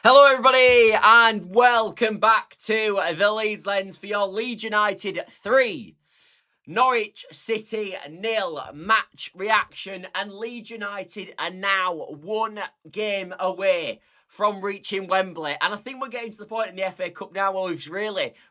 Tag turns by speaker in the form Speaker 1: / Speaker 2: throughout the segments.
Speaker 1: Hello everybody and welcome back to the Leeds Lens for your Leeds United 3, Norwich City 0 match reaction, and Leeds United are now 1 game away from reaching Wembley. And I think we're getting to the point in the FA Cup now where we've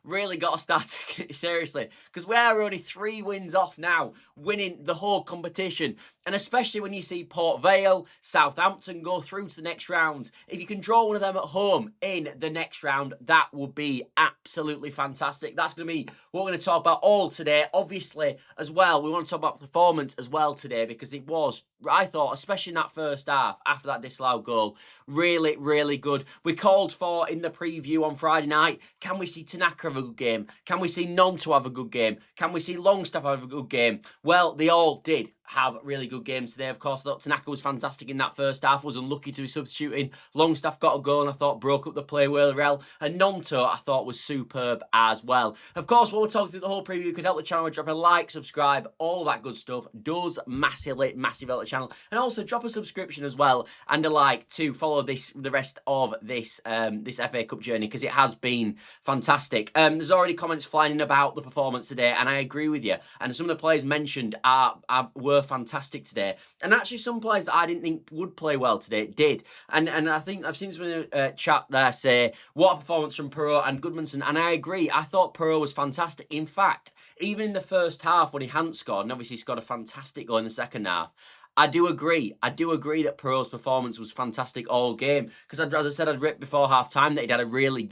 Speaker 1: really got to start taking it seriously, because we are only 3 wins off now, winning the whole competition. And especially when you see Port Vale, Southampton go through to the next round, if you can draw one of them at home in the next round, that would be absolutely fantastic. That's going to be what we're going to talk about all today. Obviously, as well, we want to talk about performance as well today, because it was, I thought, especially in that first half, after that disallowed goal, really good. We called for, in the preview on Friday night, can we see Tanaka have a good game? Can we see Nonto have a good game? Can we see Longstaff have a good game? Well, they all did have really good games today. Of course, I thought Tanaka was fantastic in that first half, was unlucky to be substituting. Longstaff got a goal and I thought broke up the play really well. And Nonto, I thought, was superb as well. Of course, while we're talking through the whole preview, you could help the channel by dropping a like, subscribe, all that good stuff. Does massive help the channel. And also drop a subscription as well and a like to follow the rest of this this FA Cup journey, because it has been fantastic. There's already comments flying in about the performance today, and I agree with you. And some of the players mentioned were fantastic today, and actually some players that I didn't think would play well today did. And I think I've seen some in the chat there say what a performance from Perrault and Goodmanson, and I agree. I thought Perrault was fantastic. In fact, even in the first half when he hadn't scored, and obviously scored a fantastic goal in the second half, I do agree that Perrault's performance was fantastic all game, because as I said, I'd ripped before half-time that he'd had a really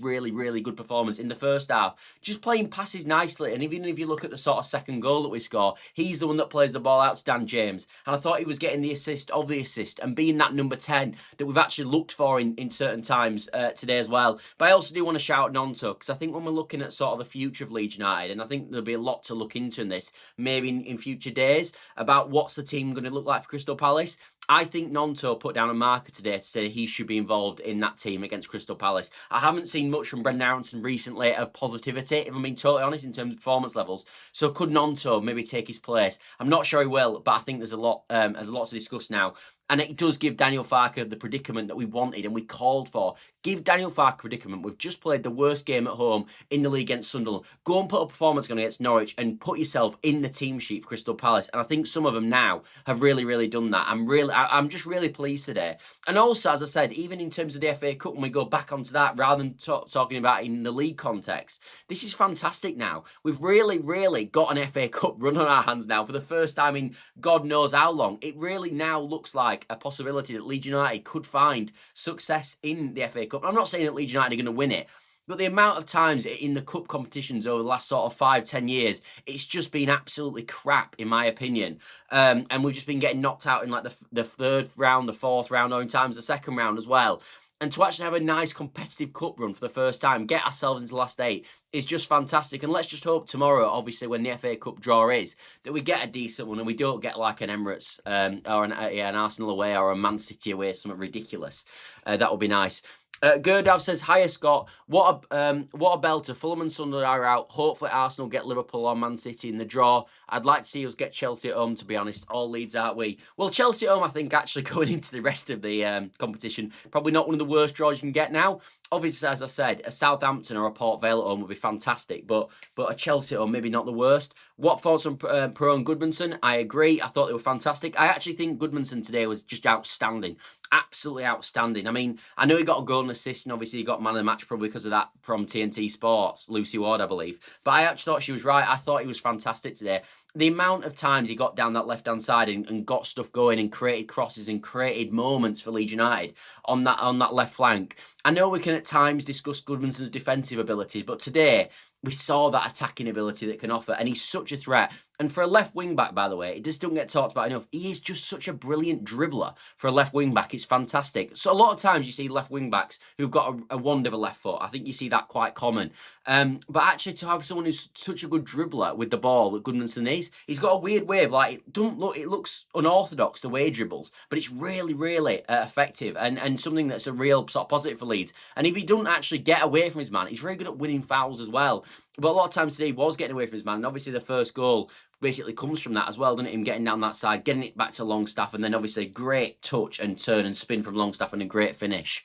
Speaker 1: good performance in the first half, just playing passes nicely. And even if you look at the sort of second goal that we score, he's the one that plays the ball out to Dan James, and I thought he was getting the assist of the assist and being that number 10 that we've actually looked for in certain times today as well. But I also do want to shout Nonto, because I think when we're looking at sort of the future of Leeds United, and I think there'll be a lot to look into in this, maybe in future days, about what's the team going to look like for Crystal Palace. I think Nonto put down a marker today to say he should be involved in that team against Crystal Palace. I haven't seen much from Brendan Aronson recently of positivity, if I'm being totally honest, in terms of performance levels. So could Nonto maybe take his place? I'm not sure he will, but I think there's a lot to discuss now. And it does give Daniel Farke the predicament that we wanted and we called for. Give Daniel Farke a predicament. We've just played the worst game at home in the league against Sunderland. Go and put a performance on against Norwich and put yourself in the team sheet for Crystal Palace. And I think some of them now have really done that. I'm just really pleased today. And also, as I said, even in terms of the FA Cup, when we go back onto that, rather than talking about in the league context, this is fantastic now. We've really got an FA Cup run on our hands now for the first time in God knows how long. It really now looks like a possibility that Leeds United could find success in the FA Cup. I'm not saying that Leeds United are going to win it, but the amount of times in the cup competitions over the last sort of 5-10 years, it's just been absolutely crap, in my opinion. And we've just been getting knocked out in like the third round, the fourth round, or in times the second round as well. And to actually have a nice competitive cup run for the first time, get ourselves into the last 8, is just fantastic. And let's just hope tomorrow, obviously, when the FA Cup draw is, that we get a decent one and we don't get like an Emirates or an Arsenal away or a Man City away, something ridiculous. That would be nice. Gerdav says, hiya Scott, what a belter. Fulham and Sunderland are out. Hopefully Arsenal get Liverpool or Man City in the draw. I'd like to see us get Chelsea at home, to be honest. All Leeds, aren't we? Well, Chelsea at home, I think, actually going into the rest of the competition, probably not one of the worst draws you can get now. Obviously, as I said, a Southampton or a Port Vale at home would be fantastic, but a Chelsea at home, maybe not the worst. What thoughts on Perrault and Goodmanson? I agree. I thought they were fantastic. I actually think Goodmanson today was just outstanding. Absolutely outstanding. I mean, I know he got a goal and assist, and obviously he got man of the match probably because of that from TNT Sports, Lucy Ward, I believe. But I actually thought she was right. I thought he was fantastic today. The amount of times he got down that left-hand side and got stuff going and created crosses and created moments for Leeds United on that left flank. I know we can at times discuss Goodmanson's defensive ability, but today we saw that attacking ability that can offer, and he's such a threat. And for a left wing-back, by the way, it just doesn't get talked about enough. He is just such a brilliant dribbler for a left wing-back. It's fantastic. So a lot of times you see left wing-backs who've got a wand of a left foot. I think you see that quite common. But actually to have someone who's such a good dribbler with the ball that Goodmanson is, he's got a weird way of, like, it looks unorthodox the way he dribbles, but it's really effective and something that's a real sort of positive for Leeds. And if he doesn't actually get away from his man, he's very good at winning fouls as well. But a lot of times today he was getting away from his man, and obviously the first goal basically comes from that as well, doesn't it? Him getting down that side, getting it back to Longstaff, and then obviously a great touch and turn and spin from Longstaff and a great finish.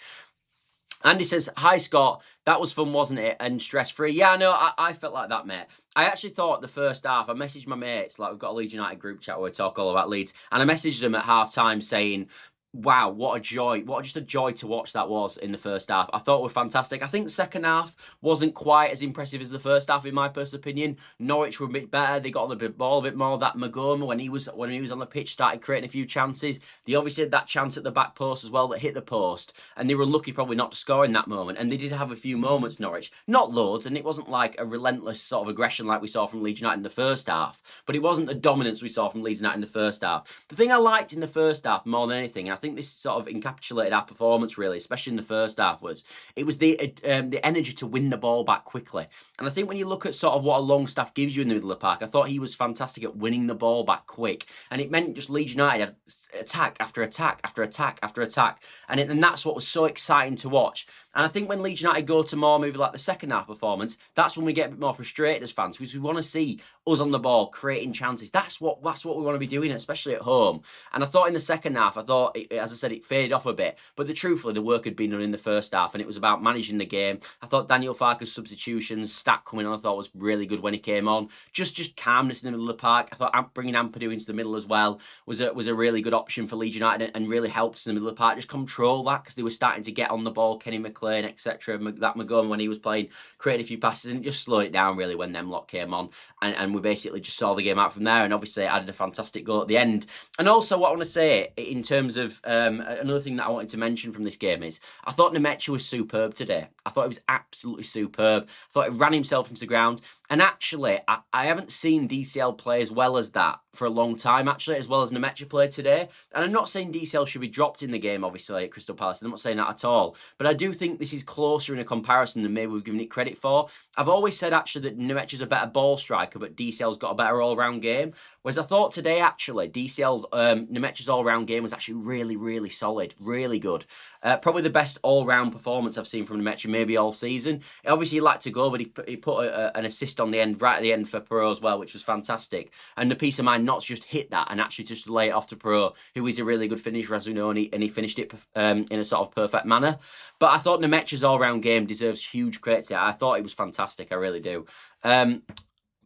Speaker 1: Andy says, hi, Scott. That was fun, wasn't it? And stress-free. Yeah, no, I felt like that, mate. I actually thought the first half, I messaged my mates, like we've got a Leeds United group chat where we talk all about Leeds, and I messaged them at half-time saying, wow, what a joy. Just a joy to watch that was in the first half. I thought it was fantastic. I think the second half wasn't quite as impressive as the first half, in my personal opinion. Norwich were a bit better. They got on the ball a bit more. That Magoma, when he was on the pitch, started creating a few chances. They obviously had that chance at the back post as well that hit the post, and they were lucky probably not to score in that moment. And they did have a few moments, Norwich. Not loads, and it wasn't like a relentless sort of aggression like we saw from Leeds United in the first half, but it wasn't the dominance we saw from Leeds United in the first half. The thing I liked in the first half more than anything, and I think this sort of encapsulated our performance really, especially in the first half, was the energy to win the ball back quickly. And I think when you look at sort of what a Longstaff gives you in the middle of the park, I thought he was fantastic at winning the ball back quick. And it meant just Leeds United had attack after attack after attack after attack. And that's what was so exciting to watch. And I think when Leeds United go to more maybe like the second half performance, that's when we get a bit more frustrated as fans, because we want to see us on the ball creating chances. That's what we want to be doing, especially at home. And I thought in the second half, as I said, it faded off a bit. But truthfully, the work had been done in the first half, and it was about managing the game. I thought Daniel Farke's substitutions, Stat coming on, I thought was really good when he came on. Just calmness in the middle of the park. I thought bringing Ampadu into the middle as well was a really good option for Leeds United, and really helped us in the middle of the park. Just control that, because they were starting to get on the ball. Kenny McLean, etc. That Magoma when he was playing, created a few passes, and just slowed it down really when them lot came on. And we basically just saw the game out from there, and obviously added a fantastic goal at the end. And also what I want to say in terms of another thing that I wanted to mention from this game is I thought Nemet was superb today. I thought he was absolutely superb. I thought he ran himself into the ground. And actually, I haven't seen DCL play as well as that for a long time, actually, as well as Nemet played today. And I'm not saying DCL should be dropped in the game, obviously, at Crystal Palace. I'm not saying that at all. But I do think this is closer in a comparison than maybe we've given it credit for. I've always said, actually, that Nemet is a better ball striker, but DCL's got a better all-round game. Whereas I thought today, actually, Nemet's all-round game was actually really, really solid, really good. Probably the best all-round performance I've seen from Nemet maybe all season. Obviously, he liked to go, but he put an assist on the end, right at the end for Perot as well, which was fantastic. And the peace of mind not to just hit that and actually just to lay it off to Perot, who is a really good finisher, as we know, and he finished it in a sort of perfect manner. But I thought Nemet's all-round game deserves huge credit to it. I thought it was fantastic, I really do.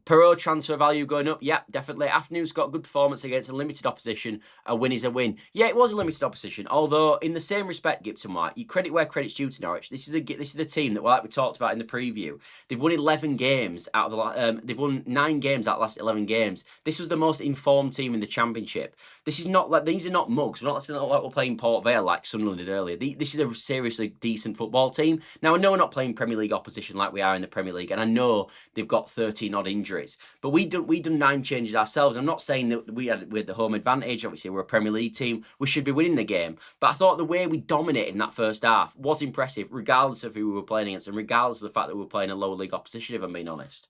Speaker 1: Perot transfer value going up? Yeah, definitely. Afternoon's got good performance against a limited opposition. A win is a win. Yeah, it was a limited opposition. Although, in the same respect, Gibson White, you credit where credit's due to Norwich. This is the team that, like we talked about in the preview, they've won 11 games out of the they've won 9 games out of the last 11 games. This was the most informed team in the Championship. This is not like, these are not mugs. We're not like we're playing Port Vale like Sunderland did earlier. This is a seriously decent football team. Now, I know we're not playing Premier League opposition like we are in the Premier League, and I know they've got 13 odd injuries. But we done 9 changes ourselves. I'm not saying that we had the home advantage. Obviously, we're a Premier League team. We should be winning the game. But I thought the way we dominated in that first half was impressive, regardless of who we were playing against, and regardless of the fact that we were playing a lower league opposition, if I'm being honest.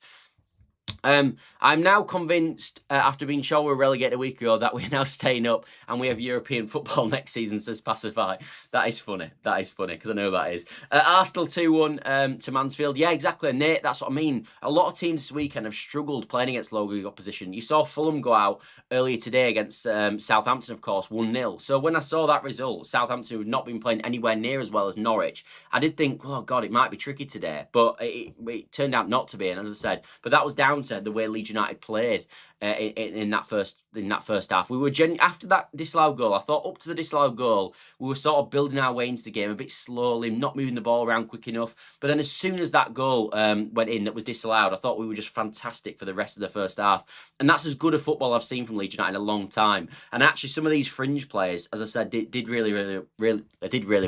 Speaker 1: I'm now convinced, after being sure we were relegated a week ago, that we're now staying up and we have European football next season, says Pacify. That is funny. That is funny, because I know that is. Arsenal 2-1 to Mansfield. Yeah, exactly, Nate. That's what I mean. A lot of teams this weekend have struggled playing against low league opposition. You saw Fulham go out earlier today against Southampton, of course, 1-0. So when I saw that result, Southampton had not been playing anywhere near as well as Norwich, I did think, oh, God, it might be tricky today. But it turned out not to be, and as I said, but that was down to the way Leeds United played in that first half. We were after that disallowed goal. I thought up to the disallowed goal, we were sort of building our way into the game a bit slowly, not moving the ball around quick enough. But then as soon as that goal went in that was disallowed, I thought we were just fantastic for the rest of the first half. And that's as good a football I've seen from Leeds United in a long time. And actually, some of these fringe players, as I said, did really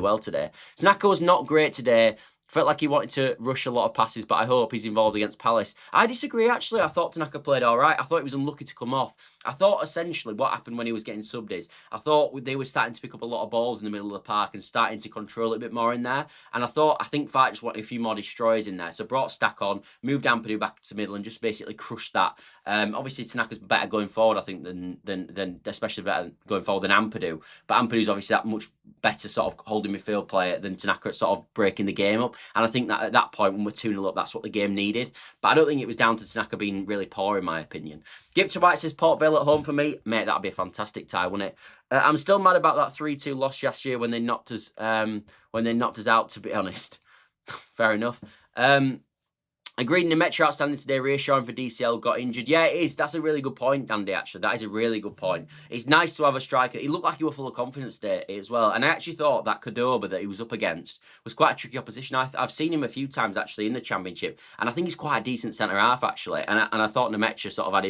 Speaker 1: well today. Snacko was not great today. Felt like he wanted to rush a lot of passes, but I hope he's involved against Palace. I disagree, actually. I thought Tanaka played all right. I thought he was unlucky to come off. I thought, essentially, what happened when he was getting subbed is, I thought they were starting to pick up a lot of balls in the middle of the park and starting to control it a bit more in there. And I think Farke just wanted a few more destroyers in there. So brought Stack on, moved Ampadu back to middle and just basically crushed that. Obviously, Tanaka's better going forward, I think, than especially better going forward than Ampadu. But Ampadu's obviously that much better sort of holding midfield player than Tanaka at sort of breaking the game up. And I think that at that point, when we're 2-0 up, that's what the game needed. But I don't think it was down to Tanaka being really poor, in my opinion. Gibson White says Port Vale Vale at home for me, mate, that'd be a fantastic tie, wouldn't it? I'm still mad about that 3-2 loss last year when they knocked us out, to be honest. Fair enough. Agreed, Nemet outstanding today, reassuring for DCL, got injured. Yeah, it is. That's a really good point, Dandy, actually. That is a really good point. It's nice to have a striker. He looked like he was full of confidence today as well. And I actually thought that Cordoba that he was up against was quite a tricky opposition. I've seen him a few times, actually, in the Championship. And I think he's quite a decent centre-half, actually. And I thought Nemet sort of had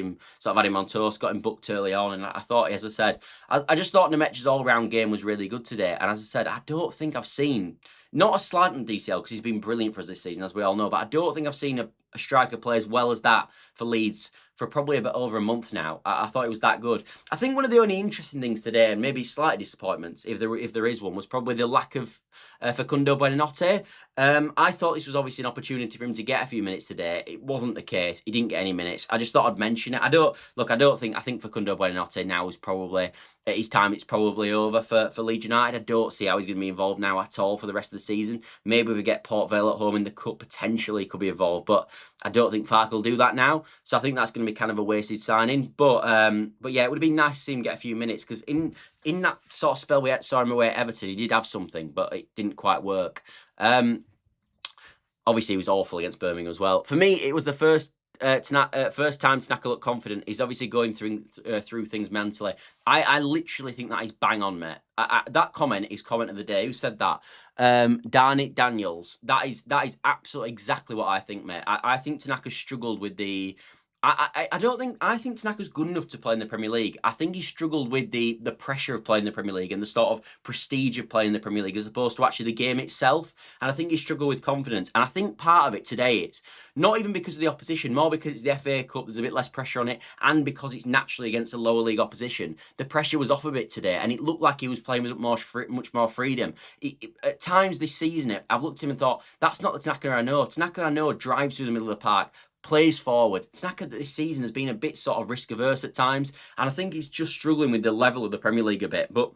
Speaker 1: him on toast, got him booked early on. And I thought, as I said, I just thought Nemet's all-round game was really good today. And as I said, I don't think I've seen... Not a slight on DCL, because he's been brilliant for us this season, as we all know, but I don't think I've seen a striker play as well as that for Leeds for probably a bit over a month now. I thought it was that good. I think one of the only interesting things today, and maybe slight disappointments, if there is one, was probably the lack of Facundo Buonanotte. I thought this was obviously an opportunity for him to get a few minutes today. It wasn't the case. He didn't get any minutes. I just thought I'd mention it. I think Facundo Buonanotte now is probably, at his time, it's probably over for Leeds United. I don't see how he's going to be involved now at all for the rest of the season. Maybe if we get Port Vale at home in the Cup, potentially he could be involved, but I don't think Farke will do that now. So I think that's going to be kind of a wasted signing. But yeah, it would have been nice to see him get a few minutes, because in that sort of spell we saw him away at Everton, he did have something, but it didn't quite work. Obviously, he was awful against Birmingham as well. For me, it was the first time Tanaka looked confident. He's obviously going through things mentally. I literally think that is bang on, mate. That comment is comment of the day. Who said that? Darnit Daniels. That is absolutely exactly what I think, mate. I think Tanaka struggled with the... I think Tanaka's good enough to play in the Premier League. I think he struggled with the pressure of playing in the Premier League and the sort of prestige of playing in the Premier League as opposed to actually the game itself. And I think he struggled with confidence. And I think part of it today is not even because of the opposition, more because it's the FA Cup, there's a bit less pressure on it, and because it's naturally against a lower league opposition. The pressure was off a bit today, and it looked like he was playing with much more freedom. At times this season, I've looked at him and thought, that's not the Tanaka I know. Tanaka I know drives through the middle of the park, plays forward. Tanaka this season has been a bit sort of risk averse at times, and I think he's just struggling with the level of the Premier League a bit, but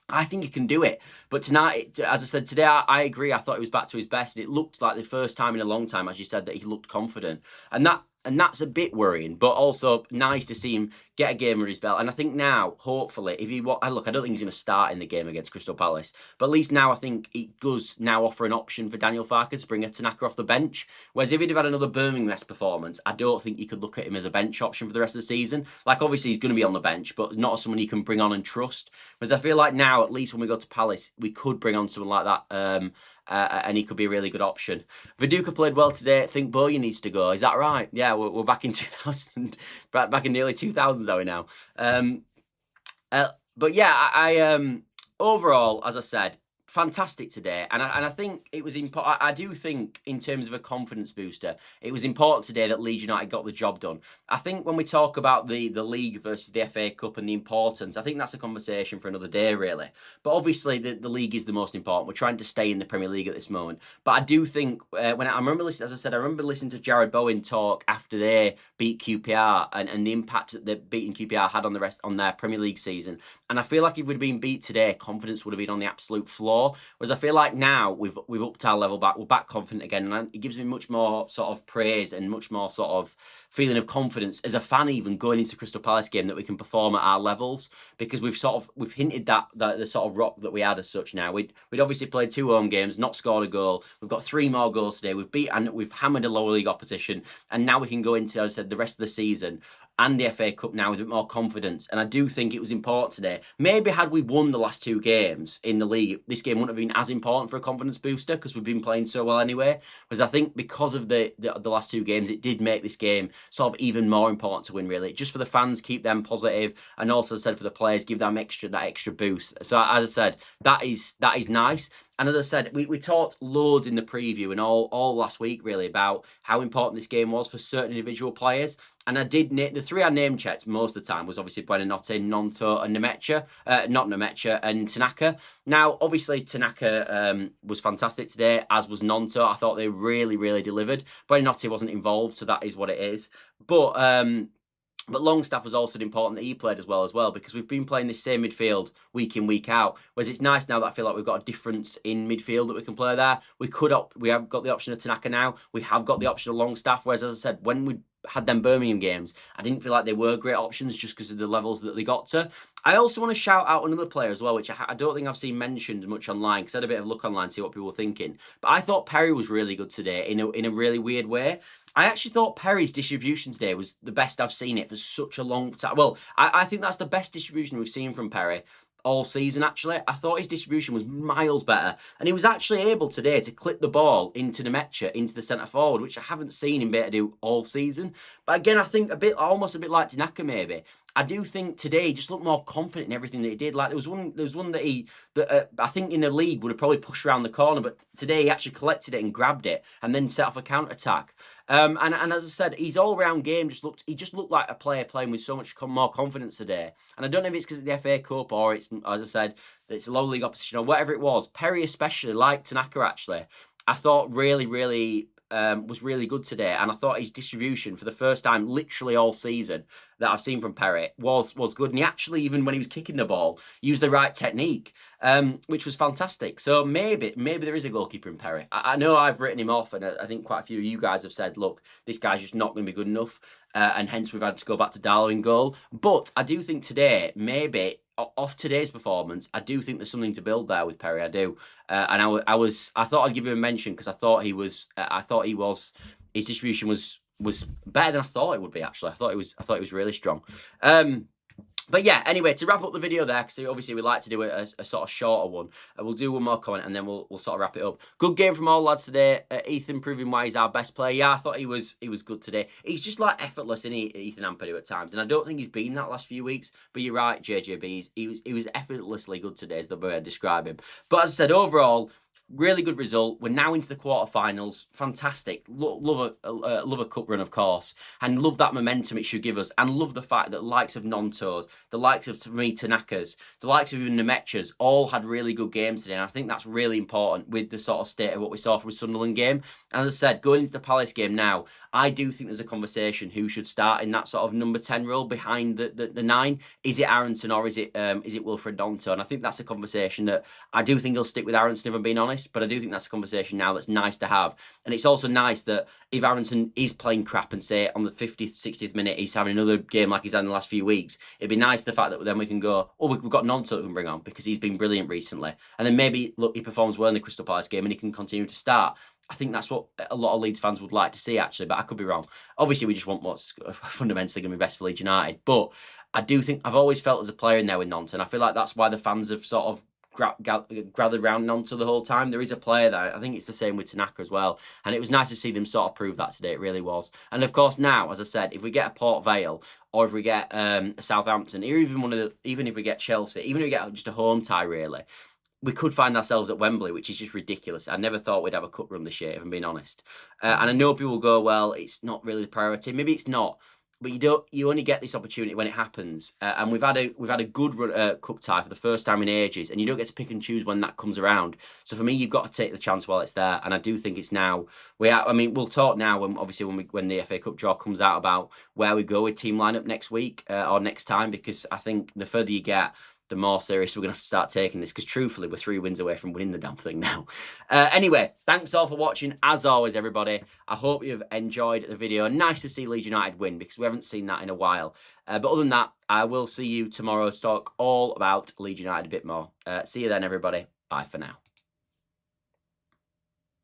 Speaker 1: I think he can do it. But tonight, as I said, today, I agree. I thought he was back to his best, and it looked like the first time in a long time, as you said, that he looked confident, and that's a bit worrying, but also nice to see him get a game under his belt. And I think now, hopefully, if he... I don't think he's going to start in the game against Crystal Palace, but at least now I think it does now offer an option for Daniel Farke to bring a Tanaka off the bench. Whereas if he'd have had another Birmingham-esque performance, I don't think you could look at him as a bench option for the rest of the season. Like, obviously, he's going to be on the bench, but not as someone you can bring on and trust. Whereas I feel like now, at least when we go to Palace, we could bring on someone like that, and he could be a really good option. Viduka played well today. I think Boya needs to go. Is that right? Yeah, we're back in 2000, back in the early 2000s, are we now? But yeah, I overall, as I said, fantastic today, and I think it was important. I do think in terms of a confidence booster, it was important today that Leeds United got the job done. I think when we talk about the league versus the FA Cup and the importance, I think that's a conversation for another day, really. But obviously, the league is the most important. We're trying to stay in the Premier League at this moment. But I do think I remember listening, as I said, I remember listening to Jared Bowen talk after they beat QPR and the impact that the beating QPR had on their Premier League season. And I feel like if we'd been beat today, confidence would have been on the absolute floor. Whereas I feel like now we've upped our level back, we're back confident again, and it gives me much more sort of praise and much more sort of feeling of confidence as a fan, even going into the Crystal Palace game, that we can perform at our levels, because we've hinted that the sort of rock that we had as such. Now we'd obviously played 2 home games, not scored a goal. We've got 3 more goals today. We've hammered a lower league opposition, and now we can go into, as I said, the rest of the season and the FA Cup now with a bit more confidence. And I do think it was important today. Maybe had we won the last 2 games in the league, this game wouldn't have been as important for a confidence booster, because we've been playing so well anyway. Whereas I think because of the last 2 games, it did make this game sort of even more important to win, really. Just for the fans, keep them positive, and also, as I said, for the players, give them that extra boost. So as I said, that is nice. And as I said, we talked loads in the preview and all last week, really, about how important this game was for certain individual players. And I did the 3 I name checked most of the time was obviously Buonanotte, Gnonto, and Nemet, and Tanaka. Now, obviously, Tanaka was fantastic today, as was Gnonto. I thought they really, really delivered. Buonanotte wasn't involved, so that is what it is. But Longstaff was also important that he played as well, because we've been playing this same midfield week in, week out. Whereas it's nice now that I feel like we've got a difference in midfield that we can play there. We have got the option of Tanaka now. We have got the option of Longstaff. Whereas, as I said, when we had them Birmingham games, I didn't feel like they were great options just because of the levels that they got to. I also want to shout out another player as well, which I don't think I've seen mentioned much online, because I had a bit of a look online to see what people were thinking. But I thought Perry was really good today in a really weird way. I actually thought Perry's distribution today was the best I've seen it for such a long time. Well, I think that's the best distribution we've seen from Perry all season, actually. I thought his distribution was miles better. And he was actually able today to clip the ball into Nemet, into the centre forward, which I haven't seen him be able to do all season. But again, I think almost a bit like Tanaka maybe. I do think today he just looked more confident in everything that he did. Like there was one that I think in the league would have probably pushed around the corner, but today he actually collected it and grabbed it and then set off a counter attack. And as I said, his all-round game just looked like a player playing with so much more confidence today. And I don't know if it's because of the FA Cup or it's, as I said, it's a low league opposition or whatever it was. Perry especially, like Tanaka actually, I thought really was really good today, and I thought his distribution for the first time literally all season that I've seen from Perry was good, and he actually, even when he was kicking the ball, used the right technique, which was fantastic. So maybe there is a goalkeeper in Perry. I know I've written him off, and I think quite a few of you guys have said, look, this guy's just not going to be good enough, and hence we've had to go back to Darlow in goal. But I do think today, maybe off today's performance, I do think there's something to build there with Perry. I do, and I thought I'd give him a mention because I thought his distribution was better than I thought it would be. Actually, I thought it was really strong. But yeah, anyway, to wrap up the video there, because obviously we like to do a sort of shorter one, we'll do one more comment and then we'll sort of wrap it up. Good game from all lads today. Ethan proving why he's our best player. Yeah, I thought he was good today. He's just like effortless, isn't he, Ethan Ampadu at times, and I don't think he's been that last few weeks. But you're right, JJB. He was effortlessly good today, is the way I describe him. But as I said, overall, really good result. We're now into the quarterfinals. Fantastic. Love a cup run, of course, and love that momentum it should give us, and love the fact that the likes of Nontos, the likes of, to me, Tanakas, the likes of even Nemetchas all had really good games today, and I think that's really important with the sort of state of what we saw from the Sunderland game. And as I said, going into the Palace game now, I do think there's a conversation who should start in that sort of number 10 role behind the 9. Is it Aronson or is it Wilfred Donto? And I think that's a conversation that I do think he'll stick with Aronson, if I'm being honest. But I do think that's a conversation now that's nice to have. And it's also nice that if Aronson is playing crap and say on the 50th, 60th minute he's having another game like he's had in the last few weeks, it'd be nice the fact that then we can go, oh, we've got Nonto we can bring on because he's been brilliant recently. And then maybe, look, he performs well in the Crystal Palace game and he can continue to start. I think that's what a lot of Leeds fans would like to see, actually, but I could be wrong. Obviously, we just want what's fundamentally going to be best for Leeds United. But I do think I've always felt as a player in there with Nonto, and I feel like that's why the fans have sort of gathered around Nonto the whole time. There is a player there. I think it's the same with Tanaka as well. And it was nice to see them sort of prove that today. It really was. And of course, now, as I said, if we get a Port Vale or if we get a Southampton, or even if we get Chelsea, even if we get just a home tie, really, we could find ourselves at Wembley, which is just ridiculous. I never thought we'd have a cup run this year, if I'm being honest. And I know people will go, well, it's not really the priority. Maybe it's not. But you only get this opportunity when it happens, and we've had a good cup tie for the first time in ages, and you don't get to pick and choose when that comes around. So for me, you've got to take the chance while it's there, and I do think it's now. We'll talk now when the FA Cup draw comes out about where we go with team lineup next week or next time, because I think the further you get, the more serious we're going to have to start taking this, because truthfully, we're 3 wins away from winning the damn thing now. Anyway, thanks all for watching. As always, everybody, I hope you've enjoyed the video. Nice to see Leeds United win, because we haven't seen that in a while. But other than that, I will see you tomorrow to talk all about Leeds United a bit more. See you then, everybody. Bye for now.